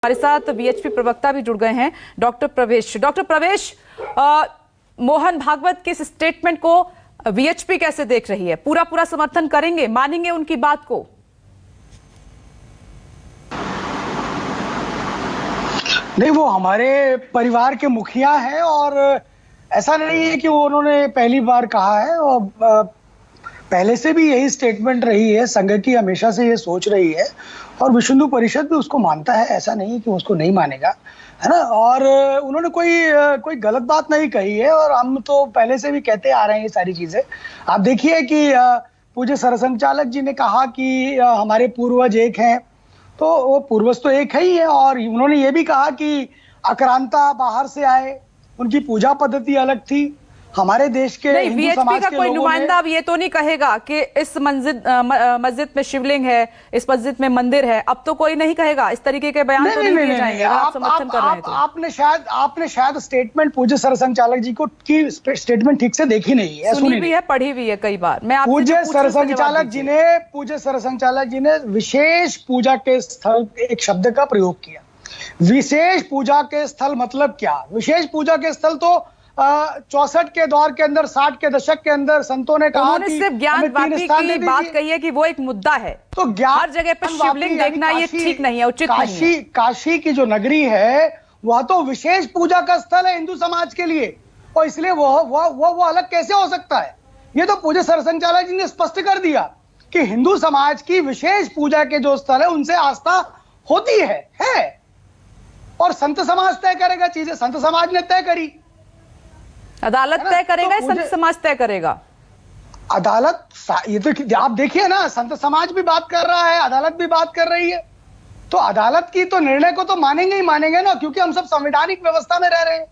हमारे साथ वीएचपी प्रवक्ता भी जुड़ गए हैं, डॉक्टर प्रवेश। डॉक्टर प्रवेश, मोहन भागवत के इस स्टेटमेंट को वीएचपी कैसे देख रही है? पूरा समर्थन करेंगे, मानेंगे उनकी बात को? नहीं, वो हमारे परिवार के मुखिया हैं और ऐसा नहीं है कि वो उन्होंने पहली बार कहा है। और पहले से भी यही स्टेटमेंट रही है, संघ की हमेशा से ये सोच रही है और विश्व हिंदू परिषद भी उसको मानता है। ऐसा नहीं है कि उसको नहीं मानेगा, है ना। और उन्होंने कोई गलत बात नहीं कही है और हम तो पहले से भी कहते आ रहे हैं ये सारी चीजें। आप देखिए कि पूज्य सरसंघचालक जी ने कहा कि हमारे पूर्वज एक हैं, तो वो पूर्वज तो एक ही है। और उन्होंने ये भी कहा कि आक्रांता बाहर से आए, उनकी पूजा पद्धति अलग थी। हमारे देश के हिंदू समाज के कोई नुमाइंदा अब ये तो नहीं कहेगा कि इस मस्जिद में शिवलिंग है, इस मस्जिद में मंदिर है। अब तो कोई नहीं कहेगा, इस तरीके के बयान तो नहीं दिए जाएंगे। आप समर्थन कर रहे हैं तो आपने शायद स्टेटमेंट पूज्य सरसंघचालक जी को की स्टेटमेंट ठीक से देखी नहीं है, सुनी भी है, पढ़ी भी है कई बार। मैं पूज्य सरसंघचालक जी ने विशेष पूजा के स्थल एक शब्द का प्रयोग किया। विशेष पूजा के स्थल मतलब क्या? विशेष पूजा के स्थल तो 64 के दौर के अंदर, 60 के दशक के अंदर संतों ने कहा कि सिर्फ ज्ञान वापी की बात कही है कि वो एक मुद्दा है, तो हर जगह पर शिवलिंग देखना ये ठीक नहीं है, उचित नहीं है। काशी की जो नगरी है वह तो विशेष पूजा का स्थल है हिंदू समाज के लिए, और इसलिए वो अलग कैसे हो सकता है? ये तो पूज्य सरसंघचालक जी ने स्पष्ट कर दिया कि हिंदू समाज की विशेष पूजा के जो स्थल है उनसे आस्था होती है। और संत समाज तय करेगा चीजें, संत समाज ने तय करी, अदालत तय करेगा, तो संत समाज तय करेगा? अदालत, ये तो आप देखिए ना, संत समाज भी बात कर रहा है, अदालत भी बात कर रही है, तो अदालत की तो निर्णय को तो मानेंगे ही मानेंगे ना, क्योंकि हम सब संवैधानिक व्यवस्था में रह रहे हैं।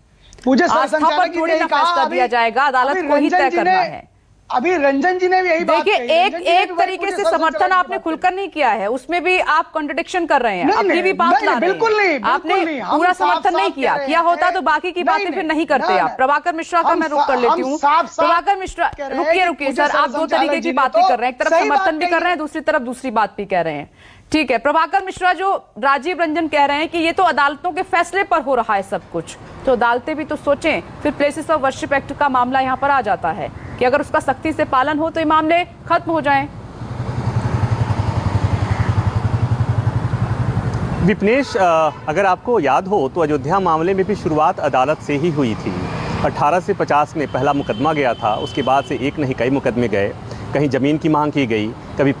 पूज्य सरसंघचालक जी ने कहा दिया जाएगा, अदालत को ही तय करना है। अभी रंजन जी ने भी यही बात कही। एक तरीके से समर्थन आपने खुलकर नहीं किया है, उसमें भी आप कॉन्ट्रडिक्शन कर रहे हैं, अपनी भी बात ला रहे हैं। बिल्कुल नहीं, आपने पूरा समर्थन नहीं किया होता तो बाकी की बातें फिर नहीं करते आप। प्रभाकर मिश्रा का मैं रुख कर लेती हूँ। प्रभाकर मिश्रा, रुकिए सर, आप दो तरीके की बातें कर रहे हैं, एक तरफ समर्थन भी कर रहे हैं, दूसरी तरफ दूसरी बात भी कह रहे हैं। ठीक है प्रभाकर मिश्रा, जो राजीव रंजन कह रहे हैं कि ये तो अदालतों के फैसले पर हो रहा है सब कुछ, तो अदालतें भी तो सोचें। फिर प्लेसेस ऑफ वर्शिप एक्ट का मामला यहाँ पर आ जाता है कि अगर उसका सख्ती से पालन हो तो ये मामले खत्म हो जाएं। विपनेश, अगर आपको याद हो तो अयोध्या मामले में भी शुरुआत अदालत से ही हुई थी। 18 से 50 में पहला मुकदमा गया था, उसके बाद से एक नहीं कई मुकदमे गए। कहीं ज़मीन की मांग की गई, कभी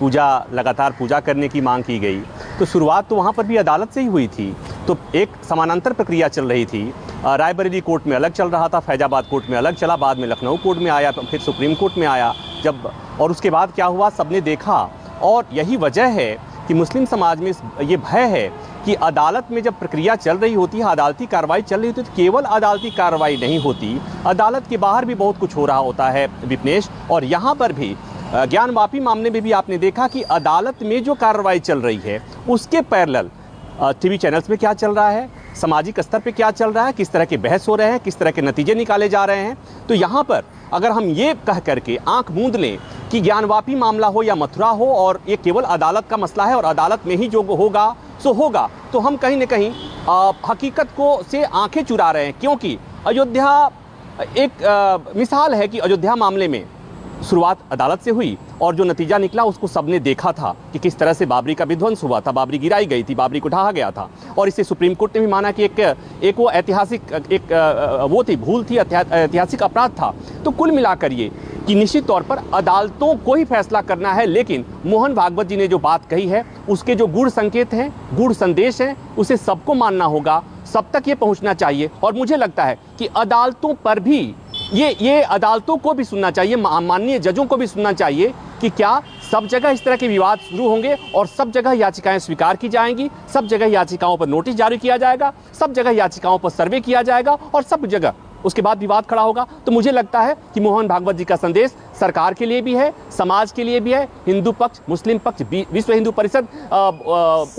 लगातार पूजा करने की मांग की गई, तो शुरुआत तो वहाँ पर भी अदालत से ही हुई थी। तो एक समानांतर प्रक्रिया चल रही थी। रायबरेली कोर्ट में अलग चल रहा था, फैजाबाद कोर्ट में अलग चला, बाद में लखनऊ कोर्ट में आया, फिर सुप्रीम कोर्ट में आया जब, और उसके बाद क्या हुआ सबने देखा। और यही वजह है कि मुस्लिम समाज में ये भय है कि अदालत में जब प्रक्रिया चल रही होती है, अदालती कार्रवाई चल रही होती है, तो केवल अदालती कार्रवाई नहीं होती, अदालत के बाहर भी बहुत कुछ हो रहा होता है विपनेश। और यहाँ पर भी ज्ञान वापी मामले में भी आपने देखा कि अदालत में जो कार्रवाई चल रही है उसके पैरेलल टीवी चैनल्स में क्या चल रहा है, सामाजिक स्तर पे क्या चल रहा है, किस तरह के बहस हो रहे हैं, किस तरह के नतीजे निकाले जा रहे हैं। तो यहाँ पर अगर हम ये कह करके आंख मूंद लें कि ज्ञानवापी मामला हो या मथुरा हो और ये केवल अदालत का मसला है और अदालत में ही जो होगा सो होगा, तो हम कहीं न कहीं हकीकत को से आंखें चुरा रहे हैं। क्योंकि अयोध्या एक मिसाल है कि अयोध्या मामले में शुरुआत अदालत से हुई और जो नतीजा निकला उसको सबने देखा था कि किस तरह से बाबरी का विध्वंस हुआ था, बाबरी गिराई गई थी, बाबरी को ढहा गया था। और इसे सुप्रीम कोर्ट ने भी माना कि एक वो ऐतिहासिक वो थी, भूल थी, ऐतिहासिक अपराध था। तो कुल मिलाकर ये कि निश्चित तौर पर अदालतों को ही फैसला करना है, लेकिन मोहन भागवत जी ने जो बात कही है उसके जो गूढ़ संकेत हैं, गूढ़ संदेश हैं, उसे सबको मानना होगा, सब तक ये पहुँचना चाहिए। और मुझे लगता है कि अदालतों पर भी ये अदालतों को भी सुनना चाहिए, माननीय जजों को भी सुनना चाहिए कि क्या सब जगह इस तरह के विवाद शुरू होंगे और सब जगह याचिकाएं स्वीकार की जाएंगी, सब जगह याचिकाओं पर नोटिस जारी किया जाएगा, सब जगह याचिकाओं पर सर्वे किया जाएगा और सब जगह उसके बाद विवाद खड़ा होगा। तो मुझे लगता है कि मोहन भागवत जी का संदेश सरकार के लिए भी है, समाज के लिए भी है, हिंदू पक्ष, मुस्लिम पक्ष, विश्व हिंदू परिषद,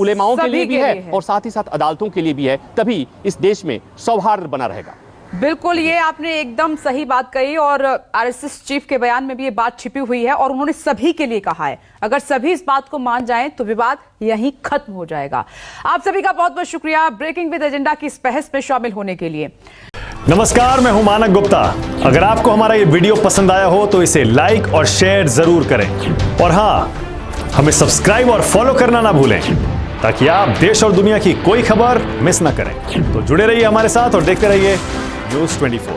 उलेमाओं के लिए भी है और साथ ही साथ अदालतों के लिए भी है। तभी इस देश में सौहार्द बना रहेगा। बिल्कुल, ये आपने एकदम सही बात कही और आरएसएस चीफ के बयान में भी ये बात छिपी हुई है और उन्होंने सभी के लिए कहा है। अगर सभी इस बात को मान जाएं तो विवाद यहीं खत्म हो जाएगा। आप सभी का बहुत बहुत शुक्रिया ब्रेकिंग विद एजेंडा की इस बहस में शामिल होने के लिए। नमस्कार, मैं हूं मानक गुप्ता। अगर आपको हमारा ये वीडियो पसंद आया हो तो इसे लाइक और शेयर जरूर करें और हाँ, हमें सब्सक्राइब और फॉलो करना ना भूलें ताकि आप देश और दुनिया की कोई खबर मिस ना करें। तो जुड़े रहिए हमारे साथ और देखते रहिए न्यूज़ 24।